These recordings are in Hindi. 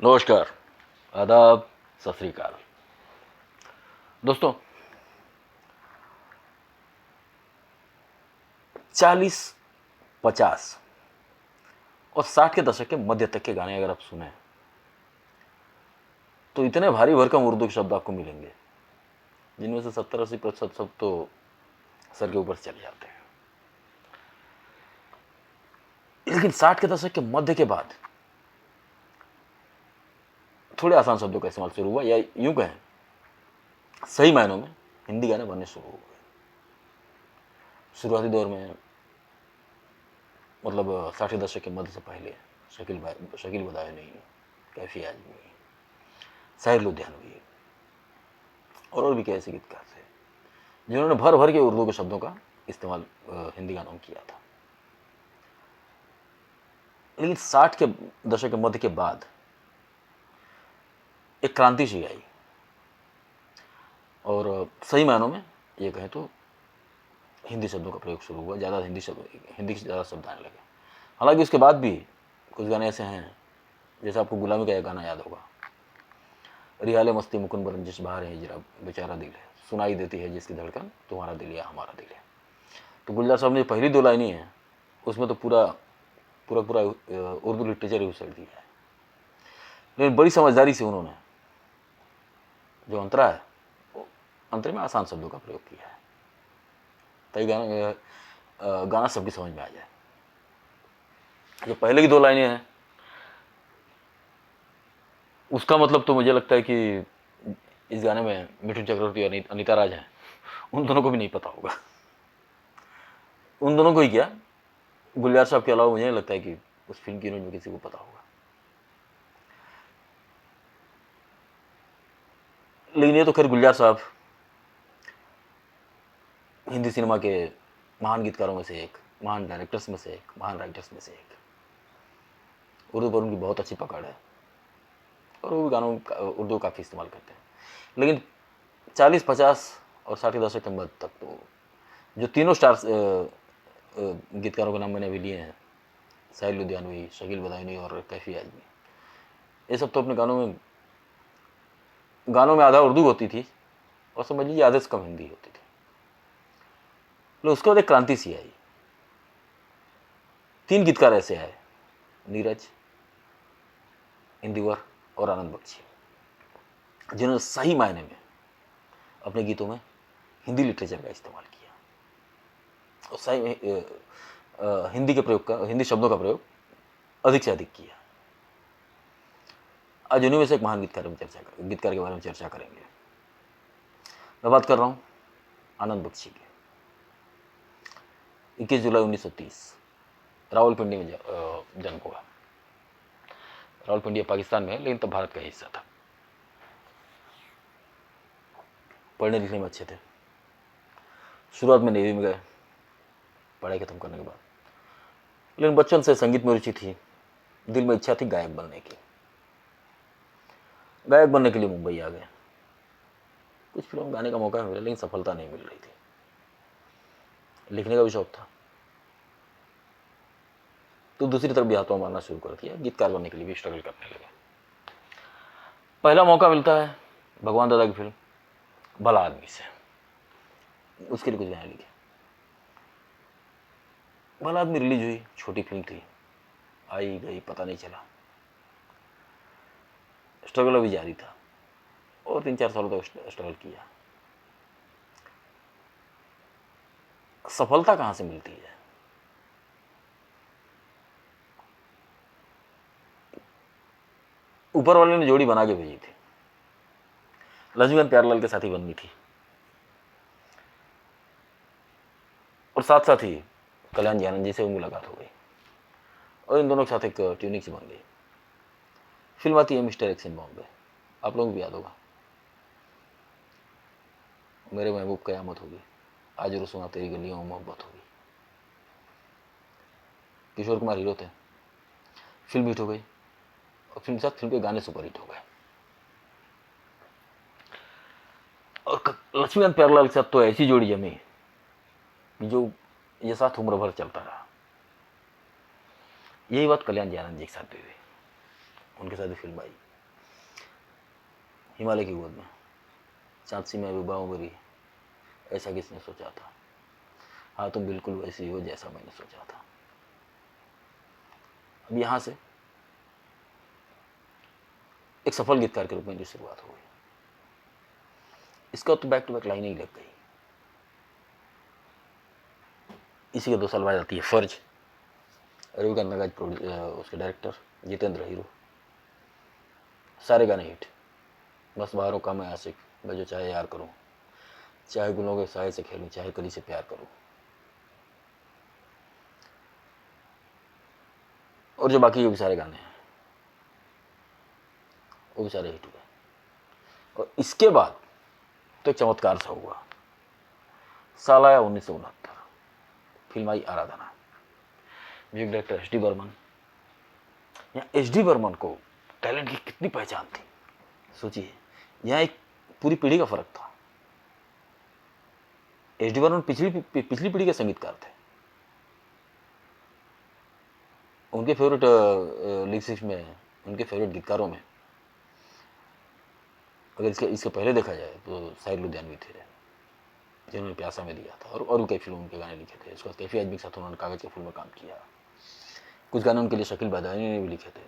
नमस्कार, आदाब, सत श्री अकाल। दोस्तों, 40, 50 और 60 के दशक के मध्य तक के गाने अगर आप सुने तो इतने भारी भरकम उर्दू के शब्द आपको मिलेंगे जिनमें से 70-80% शब्द तो सर के ऊपर चले जाते हैं। लेकिन 60 के दशक के मध्य के बाद थोड़े आसान शब्दों का इस्तेमाल शुरू हुआ, या यूं कहें सही मायनों में हिंदी गाने बनने शुरू हो गए। शुरुआती दौर में मतलब 60 के दशक के मध्य से पहले शकील बदायूनी, कैफी आजमी, साहिर लुधियानवी और भी कैसे गीतकार थे जिन्होंने भर भर के उर्दू के शब्दों का इस्तेमाल हिंदी गानों में किया था। लेकिन 60 के दशक के मध्य के बाद एक क्रांति सी आई और सही मायनों में ये कहें तो हिंदी शब्दों का प्रयोग शुरू हुआ। हिंदी के ज़्यादा शब्द आने लगे। हालांकि उसके बाद भी कुछ गाने ऐसे हैं, जैसे आपको गुलामी का एक गाना याद होगा, रिहाले मस्ती मुकुन बरंजिश बहार है हिजरा बेचारा दिल है, सुनाई देती है जिसकी धड़कन तुम्हारा दिल या हमारा दिल है। तो गुलजार साहब ने पहली दो लाइनें हैं उसमें तो पूरा उर्दू लिटरेचर ही उछल दिया है। लेकिन बड़ी समझदारी से उन्होंने जो अंतरा है अंतरे में आसान शब्दों का प्रयोग किया है ताकि गाना सबकी समझ में आ जाए। जो पहले की दो लाइनें हैं उसका मतलब तो मुझे लगता है कि इस गाने में मिठुन चक्रवर्ती और अनीता राज हैं, उन दोनों को भी नहीं पता होगा। उन दोनों को ही क्या, गुलजार साहब के अलावा मुझे नहीं लगता है कि उस फिल्म की यूनिट में किसी को पता होगा। लेकिन ये तो खैर गुलजार साहब हिंदी सिनेमा के महान गीतकारों में से एक, महान डायरेक्टर्स में से एक, महान राइटर्स में से एक। उर्दू पर उनकी बहुत अच्छी पकड़ है और वो भी गानों उर्दू काफ़ी इस्तेमाल करते हैं। लेकिन 40, 50 और 60 के दशक के मध्य तक तो जो तीनों स्टार्स गीतकारों के नाम मैंने अभी लिए हैं, साहिर लुधियानवी, शकील बदायूनी और कैफी आजमी, ये सब तो अपने गानों में आधा उर्दू होती थी और समझ लीजिए आधे से कम हिंदी होती थी। लेकिन उसके बाद एक क्रांति सी आई। 3 गीतकार ऐसे आए, नीरज, इंदिवर और आनंद बख्शी, जिन्होंने सही मायने में अपने गीतों में हिंदी लिटरेचर का इस्तेमाल किया और सही हिंदी शब्दों का प्रयोग अधिक से अधिक किया। आज उन्हीं में से एक महान गीतकार के बारे में चर्चा करेंगे। मैं बात कर रहा हूँ आनंद बख्शी की। 21 जुलाई 1930 रावलपिंडी में जन्म हुआ। रावलपिंडी पाकिस्तान में है लेकिन तब भारत का हिस्सा था। पढ़ने लिखने में अच्छे थे। शुरुआत में नेवी में गए पढ़ाई खत्म करने के बाद, लेकिन बचपन से संगीत में रुचि थी। दिल में इच्छा थी गायक बनने की। गायक बनने के लिए मुंबई आ गए। कुछ फिल्म गाने का मौका मिला लेकिन सफलता नहीं मिल रही थी। लिखने का भी शौक था तो दूसरी तरफ भी हाथों मारना शुरू कर दिया। गीतकार बनने के लिए भी स्ट्रगल करने लगे। पहला मौका मिलता है भगवान दादा की फिल्म भला आदमी से, उसके लिए कुछ गाने लिखे। भला आदमी रिलीज हुई, छोटी फिल्म थी, आई गई पता नहीं चला। स्ट्रगल अभी जारी था और 3-4 सालों तक स्ट्रगल किया। सफलता कहां से मिलती है? ऊपर वाले ने जोड़ी बना के भेजी थी। लक्ष्मीकांत प्यारेलाल के साथ ही बननी थी और साथ साथ ही कल्याण जी आनंद जी से भी मुलाकात हो गई और इन दोनों के साथ एक ट्यूनिंग सी बन गई। फिल्म आती है मिस्टर एक्स इन बॉम्बे, आप लोगों को भी याद होगा। मेरे महबूब कयामत होगी, आज रुसवा तेरी गलियों में मोहब्बत होगी। किशोर कुमार हीरो थे। फिल्म हिट हो गई और फिल्म के साथ फिल्म के गाने सुपर हिट हो गए। और लक्ष्मीकांत प्यारेलाल के साथ तो ऐसी जोड़ी जमी जो ये साथ उम्र भर चलता रहा। यही बात कल्याण जी आनंद जी के साथ भी हुई। उनके साथ भी फिल्म आई हिमालय की गोद में, चाँदसी में विवाह मेरी, ऐसा किसने सोचा था, हाँ तुम बिल्कुल वैसी हो जैसा मैंने सोचा था। अब यहाँ से एक सफल गीतकार के रूप में जो शुरुआत हो गई, इसका तो बैक टू बैक लाइन ही लग गई। इसी के 2 साल बाद आती है फर्ज, रविकांत नगाज उसके डायरेक्टर, जितेंद्र हीरो, सारे गाने हिट। बस बाहरों का मैं आशिक, मैं जो चाहे यार करूं, चाहे गुलों के साए से खेलूं, चाहे कली से प्यार करूं, और जो बाकी भी सारे गाने हैं वो भी सारे हिट हुए। और इसके बाद तो एक चमत्कार सा हुआ। साल आया 1969, फिल्म आई Aradhana, music director H D Burman. यहाँ एच डी बर्मन को टैलेंट की कितनी पहचान थी, सोचिए। यहाँ एक पूरी पीढ़ी का फर्क था। एच डी बर्मन पिछली पीढ़ी के संगीतकार थे। उनके फेवरेट लिरिक्स में, उनके फेवरेट गीतकारों में अगर इसके पहले देखा जाए तो साहिर लुधियानवी थे, जिन्होंने प्यासा में दिया था, और भी कई फिल्मों के गाने लिखे थे। उसके बाद कैफी आजमी के साथ उन्होंने कागज की फिल्म में काम किया। कुछ गाने उनके लिए शकील बादानी ने भी लिखे थे।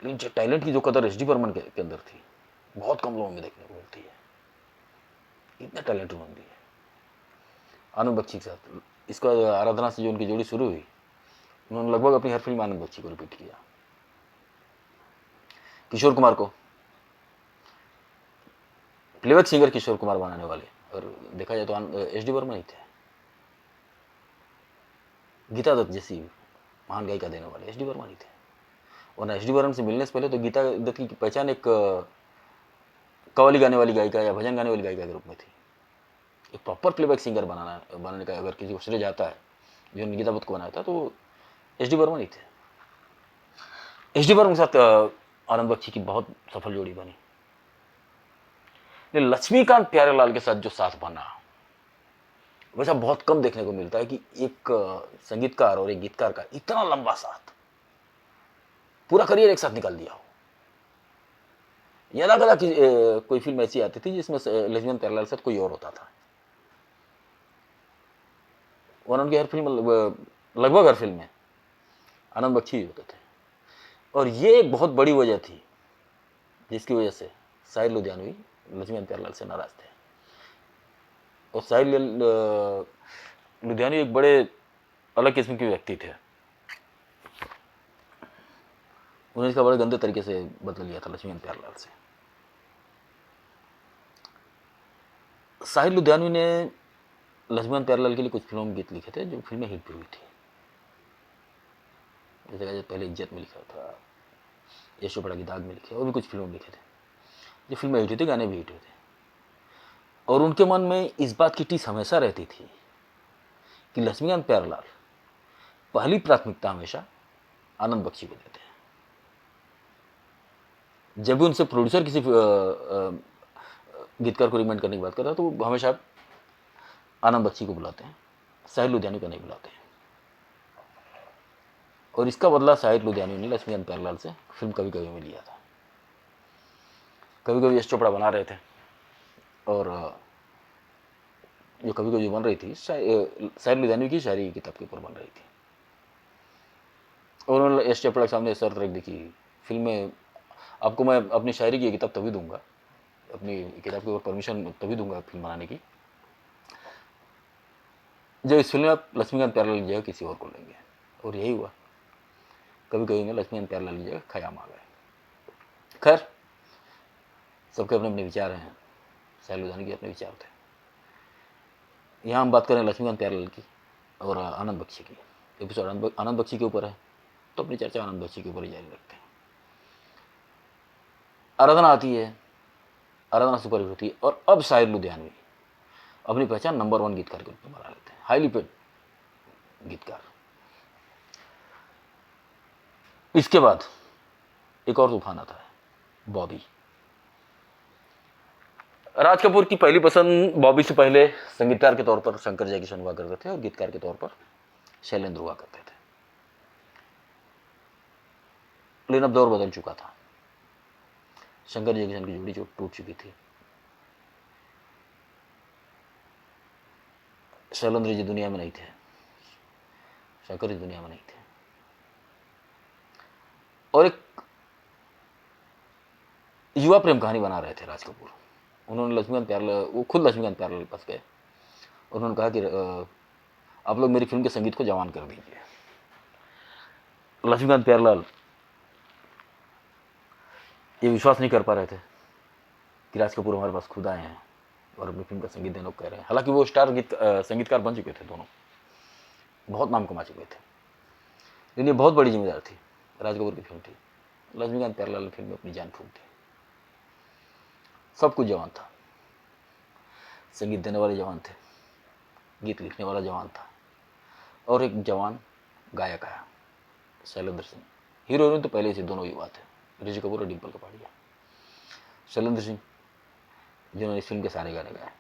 लेकिन जो टैलेंट की जो कदर एच डी बर्मन के अंदर थी, बहुत कम लोगों में देखने को मिलती है। इतना टैलेंट उन्होंने दिया। आनंद बख्शी के साथ इसका आराधना से जो उनकी जोड़ी शुरू हुई, उन्होंने लगभग अपनी हर फिल्म आनंद बख्शी को रिपीट किया। किशोर कुमार को प्लेबैक सिंगर किशोर कुमार बनाने वाले, और देखा जाए तो एच डी बर्मन ही थे। गीता दत्त जैसी महान गायिका देने वाले एच डी बर्मन ही थे। और एच डी बर्मन से मिलने से पहले तो गीता दत्त की पहचान एक कव्वाली गाने वाली गायिका या भजन गाने वाली गायिका के रूप में थी। एक प्रॉपर प्लेबैक सिंगर बनाने का अगर किसी को श्रेय जाता है, जो गीता दत्त को बनाया था, तो एच डी बर्मन ही थे। एच डी बर्मन के साथ आनंद बख्शी की बहुत सफल जोड़ी बनी। लक्ष्मीकांत प्यारेलाल के साथ जो साथ बना, वैसा बहुत कम देखने को मिलता है कि एक संगीतकार और एक गीतकार का इतना लंबा साथ, पूरा करियर एक साथ निकाल दिया हो। अलग अलग कोई फिल्म ऐसी आती थी जिसमें लक्ष्मीकांत प्यारेलाल के साथ कोई और होता था, और उनकी हर फिल्म, लगभग हर फिल्म में आनंद बख्शी होते थे। और ये एक बहुत बड़ी वजह थी जिसकी वजह से साहिर लुधियानवी लक्ष्मीकांत प्यारेलाल से नाराज थे। और साहिर लुधियानवी एक बड़े अलग किस्म के व्यक्ति थे। उन्होंने इसका बड़े गंदे तरीके से बदल लिया था लक्ष्मीकांत प्यारेलाल से। साहिर लुधियानवी ने लक्ष्मीकांत प्यारेलाल के लिए कुछ फिल्मों में गीत लिखे थे जो फिल्में हिट भी हुई थी। जैसे पहले इज्जत में लिखा था, यश चोपड़ा की दाग में लिखे, और भी कुछ फिल्मों में लिखे थे जो फिल्में हिट हुई थी, गाने भी हिट हुए थे। और उनके मन में इस बात की टीस हमेशा रहती थी कि लक्ष्मीकांत प्यारेलाल पहली प्राथमिकता हमेशा आनंद बख्शी को देते हैं। जब भी उनसे प्रोड्यूसर किसी गीतकार को रिकमेंड करने की बात करता है तो वो हमेशा आनंद बख्शी को बुलाते हैं, साहिर लुधियानवी को नहीं बुलाते हैं। और इसका बदला साहिर लुधियानवी ने लक्ष्मीकांत प्यारेलाल से फिल्म कभी कभी में लिया था। कभी कभी यश चोपड़ा बना रहे थे, और जो कभी कभी बन रही थी साहिर लुधियानवी की शायरी की किताब के ऊपर बन रही थी। और उन्होंने यश चोपड़ा के सामने शर्त रख दी कि फिल्म में आपको मैं अपनी शायरी की किताब तभी दूंगा, अपनी किताब के ऊपर परमिशन तभी दूंगा फिल्म बनाने की, जो इस फिल्म में आप लक्ष्मीकांत प्यारेलाल की जगह किसी और को लेंगे। और यही हुआ। कभी कभी में लक्ष्मीकांत प्यारेलाल की जगह खयाम आ गए। खैर, सबके अपने अपने विचार हैं, साहिर लुधियानवी के अपने विचार थे। यहाँ हम बात करें लक्ष्मीकांत प्यारेलाल की और आनंद बख्शी की। एपिसोड आनंद बख्शी के ऊपर है, तो अपनी चर्चा आनंद बख्शी के ऊपर ही जारी रखते हैं। आराधना आती है, आराधना सुपरहिट होती है, और अब साहिर लुधियानवी अपनी पहचान नंबर 1 गीतकार के रूप में बना लेते हैं, हाईली पेड गीतकार। इसके बाद एक और तूफान आता है, बॉबी। राज कपूर की पहली पसंद बॉबी से पहले संगीतकार के तौर पर शंकर जयकिशन हुआ करते थे, और गीतकार के तौर पर शैलेंद्र हुआ करते थे। लेकिन अब दौर बदल चुका था। शंकर जय किशन की जोड़ी जो टूट चुकी थी। शैलेंद्र जी दुनिया में नहीं थे, शंकर जी दुनिया में नहीं थे। और एक युवा प्रेम कहानी बना रहे थे राज कपूर। उन्होंने लक्ष्मीकांत प्यारेलाल, वो खुद लक्ष्मीकांत प्यारेलाल के पास गए, उन्होंने कहा कि आप लोग मेरी फिल्म के संगीत को जवान कर दीजिए। लक्ष्मीकांत प्यारेलाल ये विश्वास नहीं कर पा रहे थे कि राज कपूर हमारे पास खुद आए हैं और अपनी फिल्म का संगीत देने को कह रहे हैं। हालांकि वो स्टार संगीतकार बन चुके थे, दोनों बहुत नाम कमा चुके थे, लेकिन ये बहुत बड़ी जिम्मेदारी थी। राज कपूर की फिल्म थी, लक्ष्मीकांत प्यारेलाल ने फिल्म में अपनी जान फूंक दी। सब कुछ जवान था, संगीत देने वाले जवान थे, गीत लिखने वाला जवान था, और एक जवान गायक आया, शैलेंद्र सिंह। हीरो हीरोइन तो पहले से दोनों युवा थे, ऋषि कपूर और डिम्पल कपाड़िया। शैलेंद्र सिंह जिन्होंने इस फिल्म के सारे गाने गाए,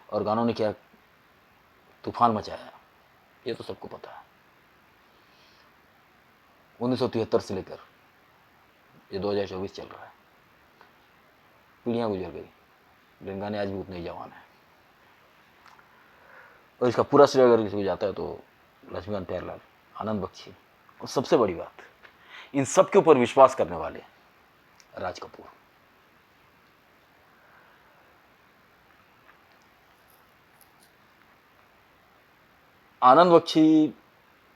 और गानों ने क्या तूफान मचाया, ये तो सबको पता है। 1973 से लेकर ये 2024 चल रहा है, पीढ़ियां गुजर गई, लेकिन गाने आज भी उतने ही जवान हैं। और इसका पूरा श्रेय अगर किसी को जाता है तो लक्ष्मीकांत प्यारेलाल, आनंद बख्शी, और सबसे बड़ी बात, इन सब के ऊपर विश्वास करने वाले राज कपूर। आनंद बख्शी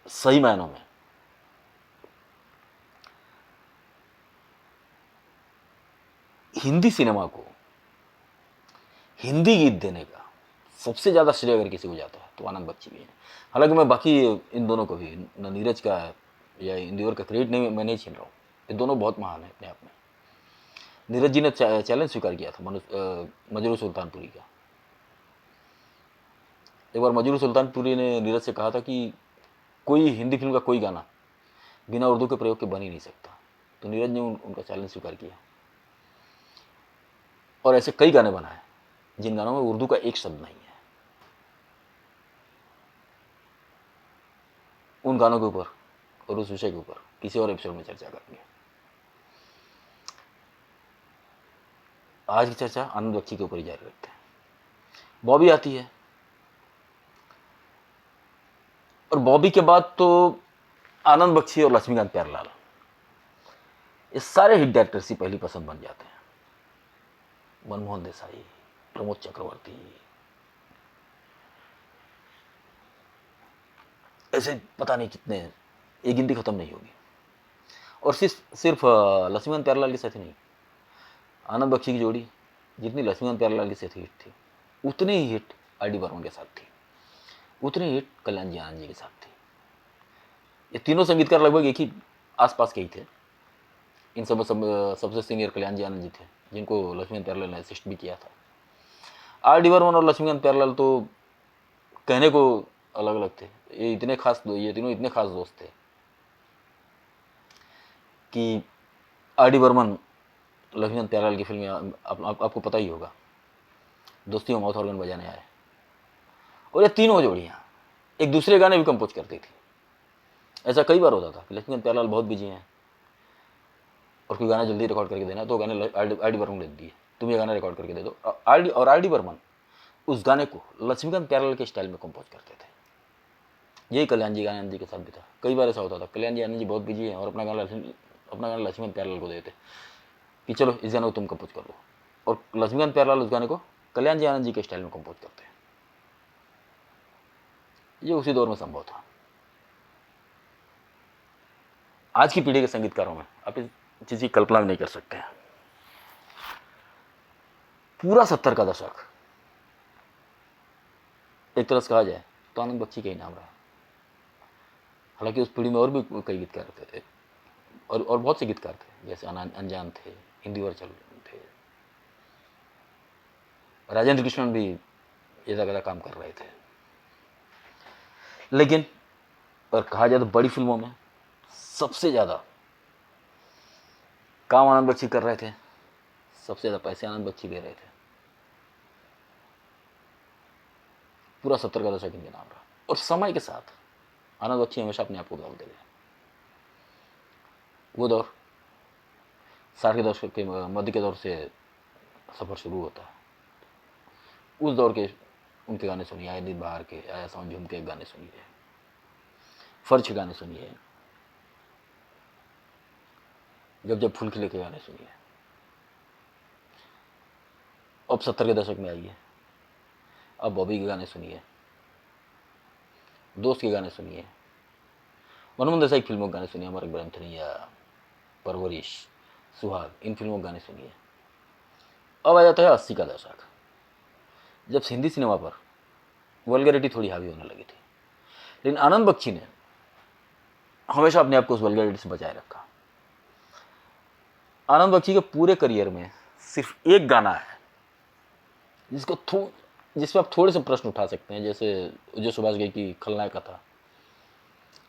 सही मायनों में हिंदी सिनेमा को हिंदी गीत देने का सबसे ज्यादा श्रेय अगर किसी को जाता है तो आनंद बख्शी भी है। हालांकि मैं बाकी इन दोनों को भी, न नीरज का या इंदिवर का क्रेडिट नहीं, मैं नहीं छीन रहा हूँ, ये दोनों बहुत महान है अपने आप में। नीरज जी ने चैलेंज स्वीकार किया था मजरू सुल्तानपुरी का। एक बार मजरू सुल्तानपुरी ने नीरज से कहा था कि कोई हिंदी फिल्म का कोई गाना बिना उर्दू के प्रयोग के बन ही नहीं सकता, तो नीरज ने उनका चैलेंज स्वीकार किया, और ऐसे कई गाने बनाए जिन गानों में उर्दू का एक शब्द नहीं है। उन गानों के ऊपर और उस विषय के ऊपर किसी और एपिसोड में चर्चा करेंगे। आज की चर्चा आनंद बख्शी के ऊपर ही जारी रखते हैं। बॉबी आती है, और बॉबी के बाद तो आनंद बख्शी और लक्ष्मीकांत प्यारेलाल, ये सारे हिट डायरेक्टर्स ही पहली पसंद बन जाते हैं। मनमोहन देसाई, प्रमोद चक्रवर्ती, ऐसे पता नहीं कितने, ये गिनती खत्म नहीं होगी। और सिर्फ लक्ष्मीकांत प्यारेलाल के साथ ही नहीं, आनंद बख्शी की जोड़ी जितनी लक्ष्मीकांत प्यारेलाल के साथ हिट थी, उतनी ही हिट आर डी बर्मन के साथ थी, उतनी ही हिट कल्याण जी आनंद जी के साथ थी। ये तीनों संगीतकार लगभग एक ही आसपास के ही थे। इन सबसे सीनियर कल्याण जी आनंद जी थे, जिनको लक्ष्मीकांत प्यारेलाल ने असिस्ट भी किया था। आर डी बर्मन और लक्ष्मीकांत प्यारेलाल तो कहने को अलग अलग थे, ये तीनों इतने खास दोस्त थे कि आर डी बर्मन लक्ष्मीकांत प्यारेलाल की फिल्म में आपको पता ही होगा, दोस्ती में माउथ ऑर्गन बजाने आए, और ये तीनों जोड़ियाँ एक दूसरे गाने भी कंपोज करती थी। ऐसा कई बार होता था कि लक्ष्मीकांत प्यारेलाल बहुत बिजी हैं और कोई गाना जल्दी रिकॉर्ड करके देना, तो गाने आर डी बर्मन को दे दिए, तुम ये गाना रिकॉर्ड करके दे दो। आर डी बर्मन उस गाने को लक्ष्मीकांत प्यारेलाल के स्टाइल में कंपोज करते थे। यही कल्याण जी आनंद जी के साथ भी था। कई बार ऐसा होता था, कल्याण जी आनंद जी बहुत बिजी हैं और अपना गाना लक्ष्मीकांत प्यारेलाल को देते कि चलो इस गाने को तुम कंपोज कर दो, और लक्ष्मीकांत प्यारेलाल उस गाने को कल्याण जी आनंद जी के स्टाइल में कंपोज करते हैं। ये उसी दौर में संभव था। आज की पीढ़ी के संगीतकारों में आप इस चीज की कल्पना भी नहीं कर सकते हैं। पूरा 70 का दशक एक तरह से कहा जाए तो आनंद बख्शी का ही नाम रहा। हालांकि उस पीढ़ी में और भी कई गीतकार थे, और बहुत से गीतकार थे, जैसे अनजान थे, हिंदी चल थे, राजेंद्र कृष्णन भी ये ज्यादा काम कर रहे थे। लेकिन और कहा जाए तो बड़ी फिल्मों में सबसे ज्यादा काम आनंद बख्शी कर रहे थे, सबसे ज्यादा पैसे आनंद बख्शी दे रहे थे। पूरा 70 का दशक इनके नाम रहा, और समय के साथ आनंद बख्शी हमेशा अपने आप को बदलते गए। वो दौर 60 के दशक के मध्य के दौर से सफ़र शुरू होता है। उस दौर के उनके गाने सुनिए, आए दिन बाहर के, आया सावन झूम के गाने सुनिए, फर्ज के गाने सुनिए, जब जब फूल खिले के गाने सुनिए। अब 70 के दशक में आइए, अब बॉबी के गाने सुनिए, दोस्त के गाने सुनिए, मनमोहन देसाई की फिल्मों के गाने सुनिए, अमर अकबर या परवरिश, सुहाग, इन फिल्मों के गाने सुनिए। अब आ जाता है 80 का दशक, जब हिंदी सिनेमा पर वल्गैरिटी थोड़ी हावी होने लगी थी, लेकिन आनंद बख्शी ने हमेशा अपने आप को उस वल्गैरिटी से बचाए रखा। आनंद बख्शी के पूरे करियर में सिर्फ एक गाना है जिसपे आप थोड़े से प्रश्न उठा सकते हैं, जैसे जो सुभाष घई की खलनायक का था,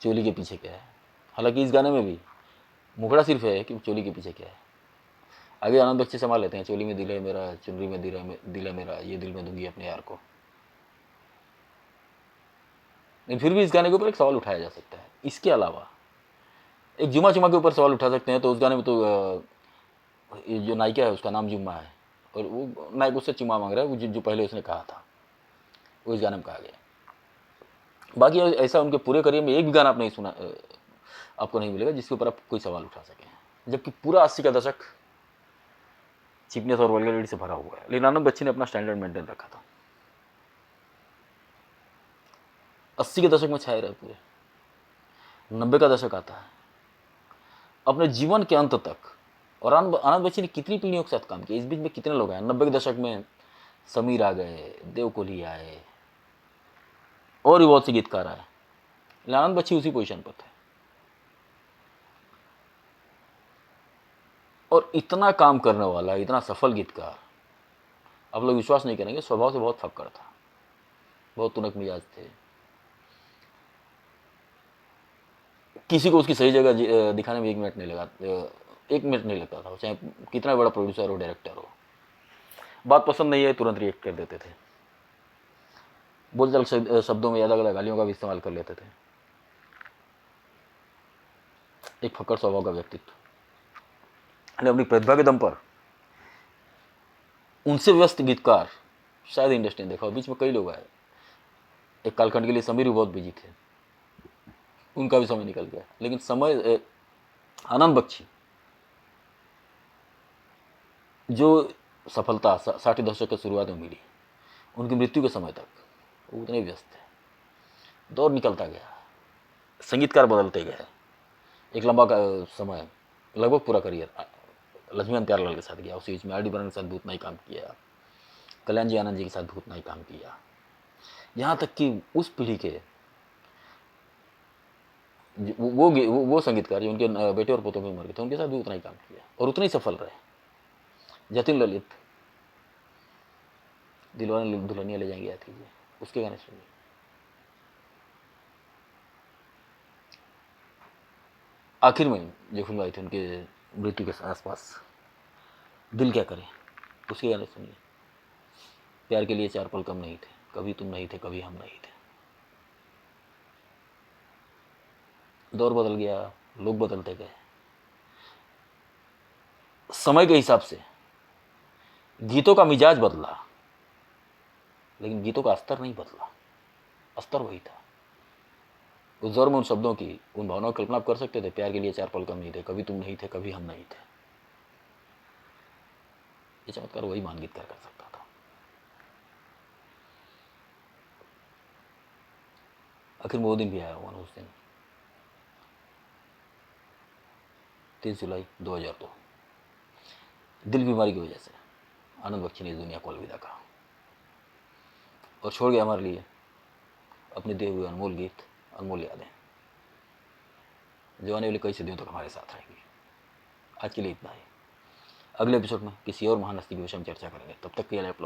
चोली के पीछे क्या है। हालांकि इस गाने में भी मुखड़ा सिर्फ है कि चोली के पीछे क्या है। आगे आनंद बख्शी संभाल लेते हैं, चोली में दिल है मेरा, चुनरी में दिल है मेरा, ये दिल में दूंगी अपने यार को। लेकिन फिर भी इस गाने के ऊपर एक सवाल उठाया जा सकता है। इसके अलावा एक जुमा चुमा के ऊपर सवाल उठा सकते हैं, तो उस गाने में तो जो नायिका है उसका नाम जुम्मा है, और वो नायक उससे चुमा मांग रहा है, जो पहले उसने कहा था, वो इस गाने में कहा गया। बाकी ऐसा उनके पूरे करियर में एक भी गाना आप नहीं सुना, आपको नहीं मिलेगा जिसके ऊपर आप कोई सवाल उठा सकें। जबकि पूरा 80 का दशक चीपनेस और वल्गैरिटी से भरा हुआ है, लेकिन आनंद बच्ची ने अपना स्टैंडर्ड मेंटेन रखा था। 80 के दशक में छाए रहे पूरे। 90 का दशक आता है, अपने जीवन के अंत तक, और आनंद बच्ची ने कितनी पीढ़ियों के साथ काम किया, इस बीच में कितने लोग आए। 90 के दशक में समीर आ गए, देव कोहली आए, और भी बहुत से गीतकार आए, लेकिन आनंद बच्ची उसी पोजीशन पर थे। और इतना काम करने वाला, इतना सफल गीतकार, आप लोग विश्वास नहीं करेंगे, स्वभाव से बहुत फक्कड़ था, बहुत तुनक मिजाज थे। किसी को उसकी सही जगह दिखाने में 1 मिनट नहीं लगा, 1 मिनट नहीं लगता था, चाहे कितना बड़ा प्रोड्यूसर हो, डायरेक्टर हो। बात पसंद नहीं है तुरंत रिएक्ट कर देते थे, बोलचाल शब्दों में अलग अलग गालियों का भी इस्तेमाल कर लेते थे। एक फक्कड़ स्वभाव का व्यक्तित्व, अपनी प्रतिभा के दम पर उनसे व्यस्त गीतकार शायद इंडस्ट्री ने देखा। बीच में कई लोग आए, एक कालखंड के लिए समीर भी बहुत बिजी थे, उनका भी समय निकल गया, लेकिन समय आनंद बख्शी जो सफलता 60 दशक के शुरुआत में मिली, उनकी मृत्यु के समय तक वो उतने व्यस्त थे। दौर निकलता गया, संगीतकार बदलते गए। एक लंबा समय, लगभग पूरा करियर लक्ष्मण प्यारेलाल के साथ गया, उसी बीच में आर डी बर्मन के साथ बहुत नई काम किया, कल्याण जी आनंद जी के साथ बहुत नई काम किया, यहाँ तक कि उस पीढ़ी के वो संगीतकार जो उनके बेटे और पोतों की उम्र के थे, उनके साथ भी उतना ही काम किया और उतने ही सफल रहे। जतिन ललित, दिलवाने दुल्हनिया ले जाएंगे आती है, उसके गाने सुनिए। आखिर में जो फिल्म आई थी उनके मृत्यु के आसपास, दिल क्या करे, उसके गाने सुनिए। प्यार के लिए 4 पल कम नहीं थे, कभी तुम नहीं थे, कभी हम नहीं थे। दौर बदल गया, लोग बदलते गए, समय के हिसाब से गीतों का मिजाज बदला, लेकिन गीतों का स्तर नहीं बदला, स्तर वही था। उस दौर में उन शब्दों की, उन भावनाओं की कल्पना आप कर सकते थे। प्यार के लिए 4 पल कम नहीं थे, कभी तुम नहीं थे, कभी हम नहीं थे। ये चमत्कार वही मान गीतकार कर सकता था। आखिर में वो दिन भी आया हुआ, उस दिन 30 जुलाई 2002 दिल बीमारी की वजह से आनंद बख्शी ने इस दुनिया को अलविदा कहा और छोड़ गया हमारे लिए अपने दिए हुए अनमोल गीत, अनमोल यादें, जो आने वाले कई सदियों तक हमारे साथ रहेंगी। आज के लिए इतना ही। अगले एपिसोड में किसी और महान हस्ती के विषय में चर्चा करेंगे। तब तक के लिए आप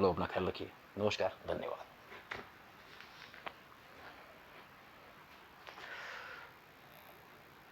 लोग अपना ख्याल रखिए। नमस्कार, धन्यवाद।